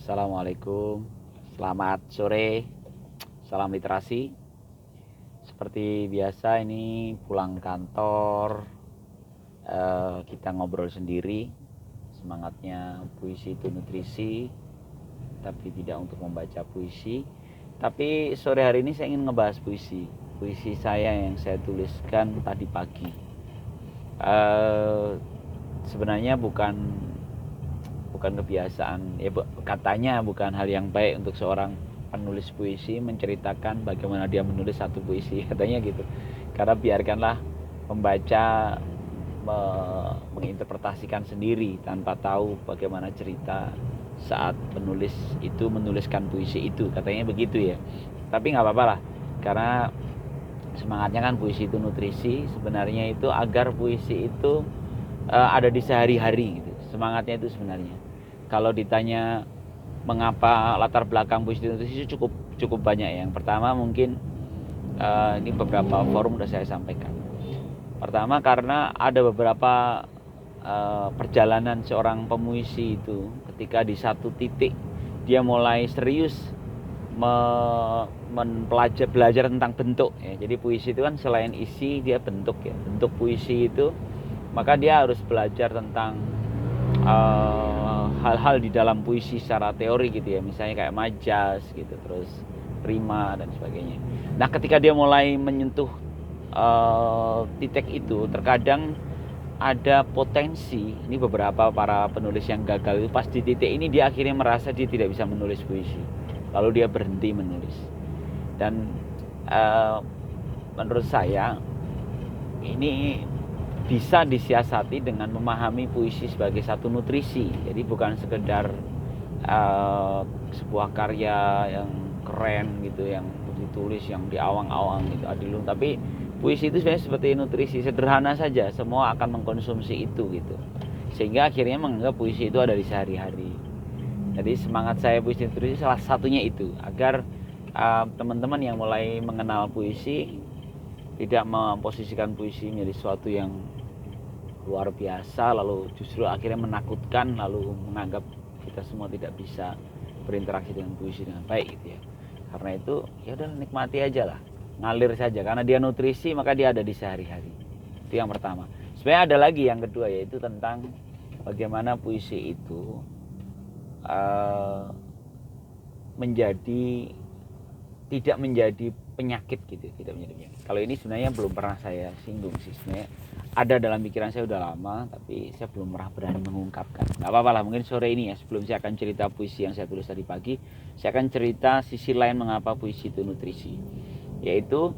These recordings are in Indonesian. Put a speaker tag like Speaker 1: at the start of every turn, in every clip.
Speaker 1: Assalamualaikum, selamat sore, salam literasi. Seperti biasa ini pulang kantor, kita ngobrol sendiri. Semangatnya puisi itu nutrisi, tapi tidak untuk membaca puisi. Tapi sore hari ini saya ingin ngebahas puisi saya yang saya tuliskan tadi pagi. Sebenarnya bukan kebiasaan ya, katanya bukan hal yang baik untuk seorang penulis puisi menceritakan bagaimana dia menulis satu puisi, katanya gitu. Karena biarkanlah pembaca menginterpretasikan sendiri tanpa tahu bagaimana cerita saat penulis itu menuliskan puisi itu, katanya begitu ya. Tapi nggak apa-apa lah, karena semangatnya kan puisi itu nutrisi. Sebenarnya itu agar puisi itu ada di sehari-hari gitu, semangatnya itu sebenarnya. Kalau ditanya mengapa latar belakang puisi nutrisi itu cukup banyak. Yang pertama mungkin ini beberapa forum sudah saya sampaikan. Pertama karena ada beberapa perjalanan seorang pemuisi itu, ketika di satu titik dia mulai serius belajar tentang bentuk ya. Jadi puisi itu kan selain isi dia bentuk ya, bentuk puisi itu, maka dia harus belajar tentang hal-hal di dalam puisi secara teori gitu ya, misalnya kayak majas gitu, terus rima dan sebagainya. Nah, ketika dia mulai menyentuh titik itu, terkadang ada potensi, ini beberapa para penulis yang gagal itu pas di titik ini dia akhirnya merasa dia tidak bisa menulis puisi, lalu dia berhenti menulis. Dan menurut saya ini bisa disiasati dengan memahami puisi sebagai satu nutrisi. Jadi bukan sekedar sebuah karya yang keren gitu, yang ditulis yang diawang-awang gitu, adilum, tapi puisi itu sebenarnya seperti nutrisi, sederhana saja, semua akan mengkonsumsi itu gitu, sehingga akhirnya menganggap puisi itu ada di sehari-hari. Jadi semangat saya puisi nutrisi salah satunya itu, agar teman-teman yang mulai mengenal puisi tidak memposisikan puisi menjadi sesuatu yang luar biasa, lalu justru akhirnya menakutkan, lalu menganggap kita semua tidak bisa berinteraksi dengan puisi dengan baik gitu ya. Karena itu ya udah, nikmati aja lah, ngalir saja, karena dia nutrisi maka dia ada di sehari-hari. Itu yang pertama. Sebenarnya ada lagi yang kedua, yaitu tentang bagaimana puisi itu tidak menjadi penyakit gitu, tidak menjadi penyakit. Kalau ini sebenarnya belum pernah saya singgung sih, sebenarnya ada dalam pikiran saya udah lama, tapi saya belum pernah berani mengungkapkan. Nggak apa-apa lah, mungkin sore ini ya, sebelum saya akan cerita puisi yang saya tulis tadi pagi, saya akan cerita sisi lain mengapa puisi itu nutrisi. Yaitu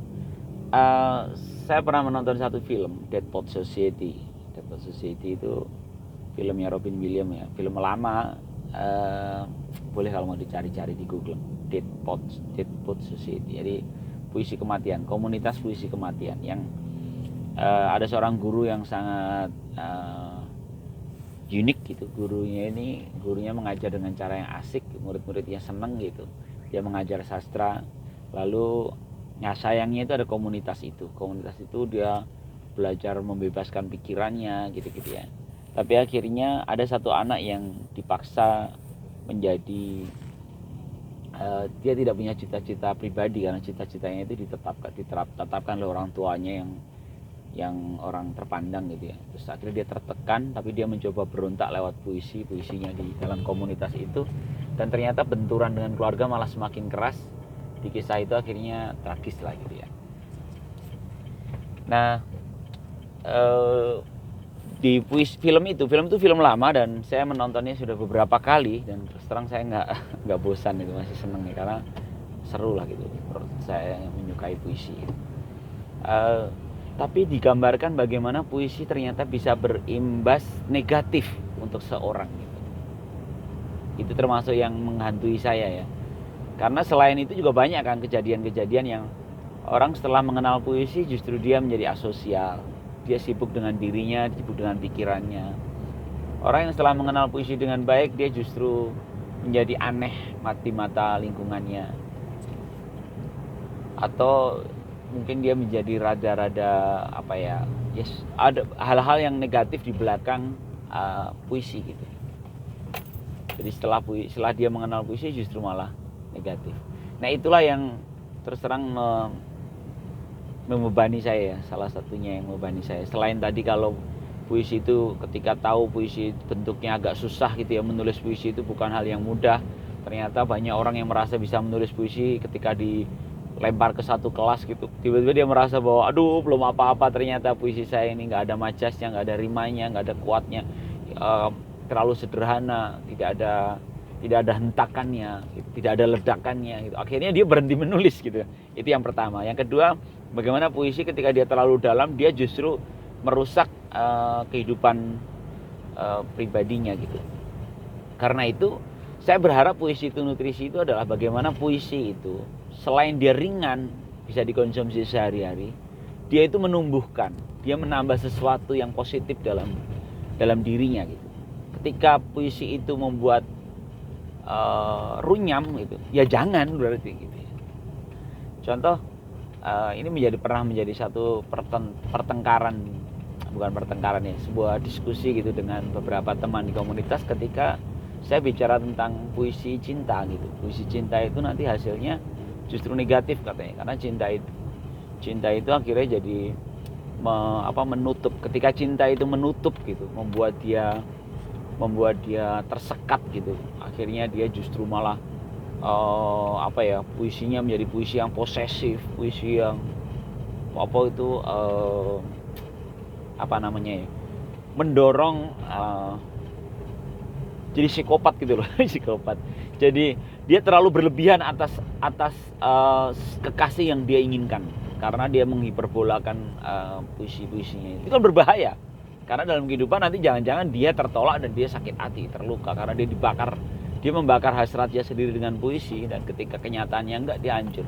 Speaker 1: saya pernah menonton satu film, Dead Poets Society. Dead Poets Society itu filmnya Robin Williams ya, film lama. Boleh kalau mau dicari-cari di Google, Dead Poets Society. Jadi puisi kematian, komunitas puisi kematian, yang ada seorang guru yang sangat unik gitu. Gurunya mengajar dengan cara yang asik, murid-muridnya seneng gitu. Dia mengajar sastra, lalu ya sayangnya itu ada komunitas itu dia belajar membebaskan pikirannya gitu-gitu ya. Tapi akhirnya ada satu anak yang dipaksa menjadi dia tidak punya cita-cita pribadi, karena cita-citanya itu ditetapkan oleh orang tuanya yang orang terpandang gitu ya. Terus akhirnya dia tertekan, tapi dia mencoba berontak lewat puisinya di dalam komunitas itu, dan ternyata benturan dengan keluarga malah semakin keras. Di kisah itu akhirnya tragis lah gitu ya. Nah, di film itu film lama, dan saya menontonnya sudah beberapa kali, dan terus terang saya nggak bosan itu, masih seneng ya, karena seru lah gitu. Menurut saya yang menyukai puisi. Tapi digambarkan bagaimana puisi ternyata bisa berimbas negatif untuk seorang gitu. Itu termasuk yang menghantui saya ya. Karena selain itu juga banyak kan kejadian-kejadian yang orang setelah mengenal puisi justru dia menjadi asosial. Dia sibuk dengan dirinya, sibuk dengan pikirannya. Orang yang setelah mengenal puisi dengan baik, dia justru menjadi aneh di mata lingkungannya. Atau mungkin dia menjadi rada-rada apa ya, ada hal-hal yang negatif di belakang puisi gitu. Jadi setelah dia mengenal puisi justru malah negatif. Nah itulah yang terus terang membebani saya, salah satunya yang membebani saya. Selain tadi kalau puisi itu ketika tahu puisi bentuknya agak susah gitu ya, menulis puisi itu bukan hal yang mudah. Ternyata banyak orang yang merasa bisa menulis puisi ketika dilempar ke satu kelas gitu, tiba-tiba dia merasa bahwa aduh belum apa-apa, ternyata puisi saya ini nggak ada majasnya, nggak ada rimanya, nggak ada kuatnya, terlalu sederhana, tidak ada hentakannya, tidak ada ledakannya gitu. Akhirnya dia berhenti menulis gitu. Itu yang pertama. Yang kedua, bagaimana puisi ketika dia terlalu dalam dia justru merusak kehidupan pribadinya gitu. Karena itu saya berharap puisi itu nutrisi itu adalah bagaimana puisi itu selain dia ringan bisa dikonsumsi sehari-hari, dia itu menumbuhkan, dia menambah sesuatu yang positif dalam dirinya gitu. Ketika puisi itu membuat runyam gitu, ya jangan berarti gitu. Contoh ini pernah menjadi satu pertengkaran, bukan pertengkaran ya, sebuah diskusi gitu dengan beberapa teman di komunitas ketika saya bicara tentang puisi cinta gitu. Puisi cinta itu nanti hasilnya justru negatif katanya, karena cinta itu akhirnya jadi menutup. Ketika cinta itu menutup gitu, membuat dia tersekat gitu, akhirnya dia justru malah puisinya menjadi puisi yang posesif, puisi yang mendorong jadi psikopat gitu loh. Psikopat. Jadi dia terlalu berlebihan atas kekasih yang dia inginkan, karena dia menghiperbolakan puisi-puisinya. Itu kan berbahaya, karena dalam kehidupan nanti jangan-jangan dia tertolak dan dia sakit hati, terluka karena dia membakar hasratnya sendiri dengan puisi, dan ketika kenyataannya enggak, dia hancur.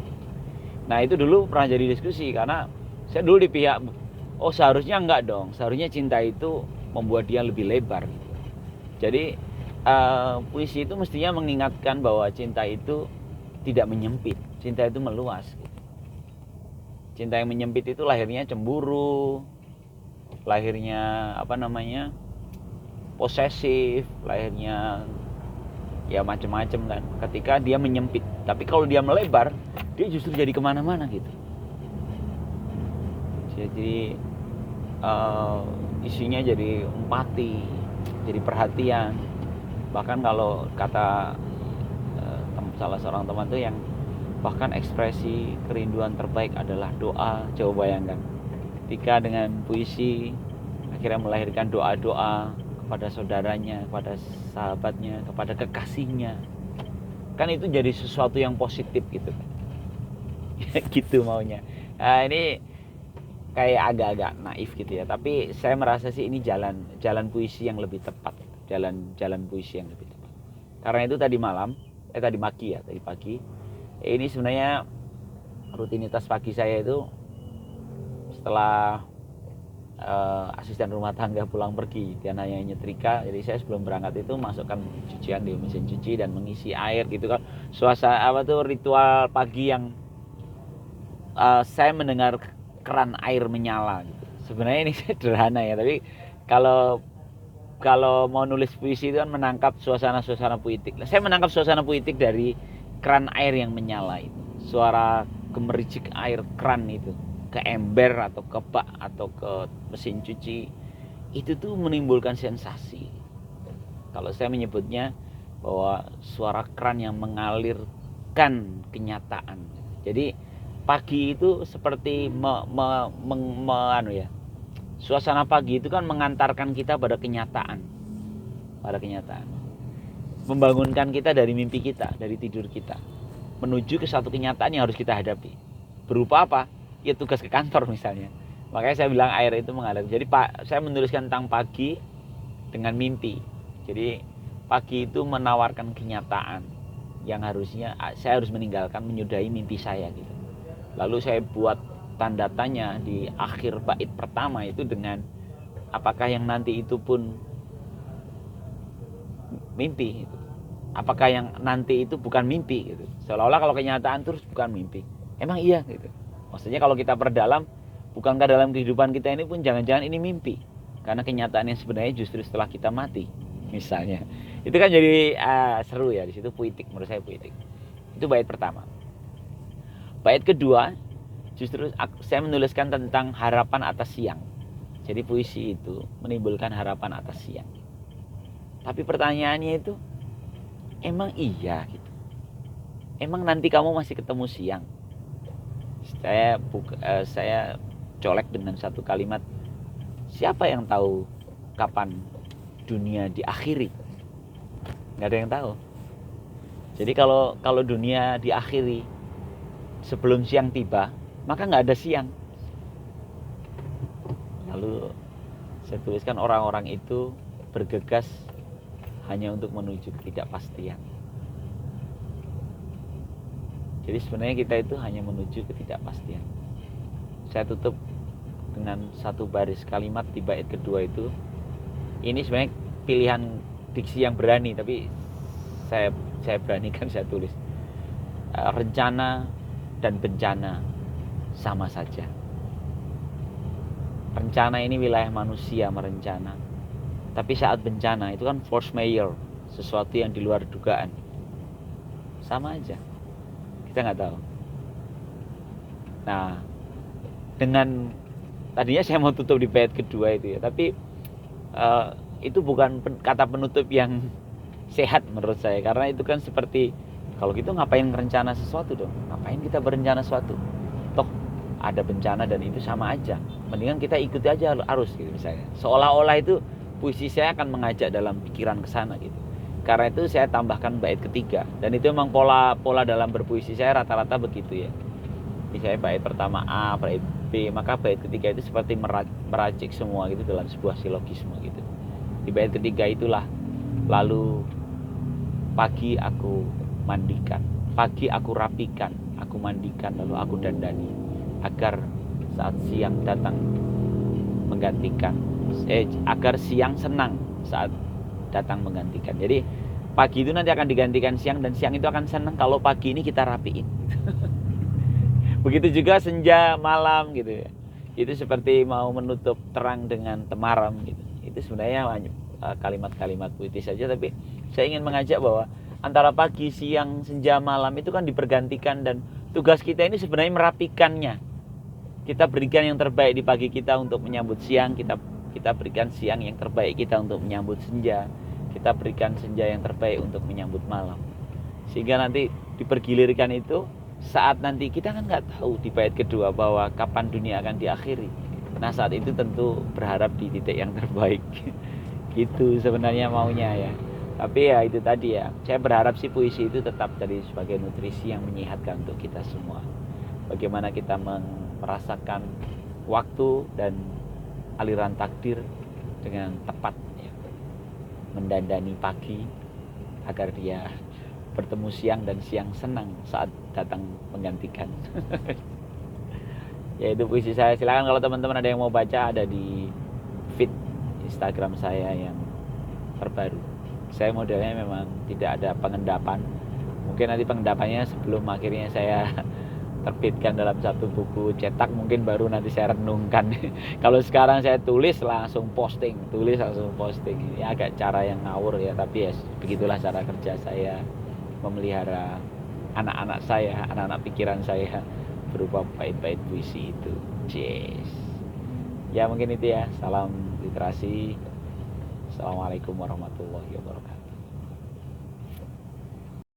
Speaker 1: Nah itu dulu pernah jadi diskusi, karena saya dulu di pihak seharusnya enggak dong, seharusnya cinta itu membuat dia lebih lebar gitu. Jadi puisi itu mestinya mengingatkan bahwa cinta itu tidak menyempit, cinta itu meluas gitu. Cinta yang menyempit itu lahirnya cemburu, lahirnya posesif, lahirnya ya macam-macam kan, ketika dia menyempit. Tapi kalau dia melebar, dia justru jadi kemana-mana gitu. Jadi isinya jadi empati, jadi perhatian. Bahkan kalau kata salah seorang teman tuh, yang bahkan ekspresi kerinduan terbaik adalah doa. Coba bayangkan, ketika dengan puisi akhirnya melahirkan doa-doa kepada saudaranya, kepada sahabatnya, kepada kekasihnya, kan itu jadi sesuatu yang positif gitu kan. Gitu maunya. Nah, ini kayak agak-agak naif gitu ya, tapi saya merasa sih ini jalan puisi yang lebih tepat, jalan puisi yang lebih tepat. Karena itu tadi pagi ini sebenarnya rutinitas pagi saya itu setelah asisten rumah tangga pulang pergi, dia nanya nyetrika, jadi saya sebelum berangkat itu masukkan cucian di mesin cuci dan mengisi air gitu kan. Suasana ritual pagi yang saya mendengar keran air menyala gitu. Sebenarnya ini sederhana ya, tapi kalau mau nulis puisi itu kan menangkap suasana-suasana puitik. Saya menangkap suasana puitik dari keran air yang menyala itu. Suara gemericik air keran itu ke ember atau ke bak atau ke mesin cuci, itu tuh menimbulkan sensasi. Kalau saya menyebutnya bahwa suara keran yang mengalirkan kenyataan. Jadi pagi itu seperti suasana pagi itu kan mengantarkan kita pada kenyataan, membangunkan kita dari mimpi kita, dari tidur kita, menuju ke satu kenyataan yang harus kita hadapi. Berupa apa? Ya tugas ke kantor misalnya. Makanya saya bilang air itu mengalir. Jadi saya menuliskan tentang pagi dengan mimpi. Jadi pagi itu menawarkan kenyataan yang harusnya saya harus meninggalkan, menyudahi mimpi saya gitu. Lalu saya buat tanda tanya di akhir bait pertama itu dengan apakah yang nanti itu pun mimpi gitu. Apakah yang nanti itu bukan mimpi gitu. Seolah-olah kalau kenyataan terus bukan mimpi. Emang iya gitu. Maksudnya kalau kita perdalam, bukankah dalam kehidupan kita ini pun jangan-jangan ini mimpi? Karena kenyataan yang sebenarnya justru setelah kita mati misalnya. Itu kan jadi seru ya, di situ puitik, menurut saya puitik. Itu bait pertama. Bait kedua, justru saya menuliskan tentang harapan atas siang. Jadi puisi itu menimbulkan harapan atas siang. Tapi pertanyaannya itu, emang iya gitu? Emang nanti kamu masih ketemu siang? Saya colek dengan satu kalimat, siapa yang tahu kapan dunia diakhiri? Nggak ada yang tahu. Jadi kalau dunia diakhiri sebelum siang tiba, maka nggak ada siang. Lalu saya tuliskan, orang-orang itu bergegas hanya untuk menuju ketidakpastian. Jadi sebenarnya kita itu hanya menuju ketidakpastian. Saya tutup dengan satu baris kalimat di bait kedua itu. Ini sebenarnya pilihan diksi yang berani, tapi saya beranikan saya tulis. Rencana dan bencana sama saja. Rencana ini wilayah manusia merencana. Tapi saat bencana itu kan force majeure, sesuatu yang di luar dugaan. Sama aja. Kita nggak tahu. Nah, dengan tadinya saya mau tutup di bait kedua itu ya, tapi itu bukan kata penutup yang sehat menurut saya, karena itu kan seperti kalau gitu ngapain rencana sesuatu dong? Ngapain kita berencana sesuatu? Toh ada bencana dan itu sama aja. Mendingan kita ikuti aja arus gitu misalnya. Seolah-olah itu puisi saya akan mengajak dalam pikiran ke sana gitu. Karena itu saya tambahkan bait ketiga, dan itu memang pola dalam berpuisi saya rata-rata begitu ya. Misalnya bait pertama A, bait B, maka bait ketiga itu seperti meracik semua gitu dalam sebuah silogisme gitu. Di bait ketiga itulah, lalu pagi aku mandikan, pagi aku rapikan, aku mandikan, lalu aku dandani, agar saat siang datang menggantikan, agar siang senang saat datang menggantikan. Jadi pagi itu nanti akan digantikan siang, dan siang itu akan senang kalau pagi ini kita rapiin. Begitu juga senja malam gitu ya. Itu seperti mau menutup terang dengan temaram gitu. Itu sebenarnya kalimat-kalimat puitis saja, tapi saya ingin mengajak bahwa antara pagi, siang, senja, malam itu kan dipergantikan, dan tugas kita ini sebenarnya merapikannya. Kita berikan yang terbaik di pagi kita untuk menyambut siang, kita berikan siang yang terbaik kita untuk menyambut senja, kita berikan senja yang terbaik untuk menyambut malam. Sehingga nanti dipergilirkan itu, saat nanti kita kan nggak tahu di bait kedua bahwa kapan dunia akan diakhiri. Nah saat itu tentu berharap di titik yang terbaik. Gitu sebenarnya maunya ya. Tapi ya itu tadi ya, saya berharap sih puisi itu tetap jadi sebagai nutrisi yang menyehatkan untuk kita semua. Bagaimana kita merasakan waktu dan aliran takdir dengan tepat ya. Mendandani pagi agar dia bertemu siang, dan siang senang saat datang menggantikan. Ya itu puisi saya. Silakan kalau teman-teman ada yang mau baca, ada di feed Instagram saya yang terbaru. Saya modelnya memang tidak ada pengendapan. Mungkin nanti pengendapannya sebelum akhirnya saya terbitkan dalam satu buku cetak, mungkin baru nanti saya renungkan. Kalau sekarang saya tulis langsung posting. Ini agak cara yang ngawur ya, tapi ya begitulah cara kerja saya memelihara anak-anak saya, anak-anak pikiran saya berupa bait-bait puisi itu. Yes. Ya mungkin itu ya. Salam literasi. Assalamualaikum warahmatullahi wabarakatuh.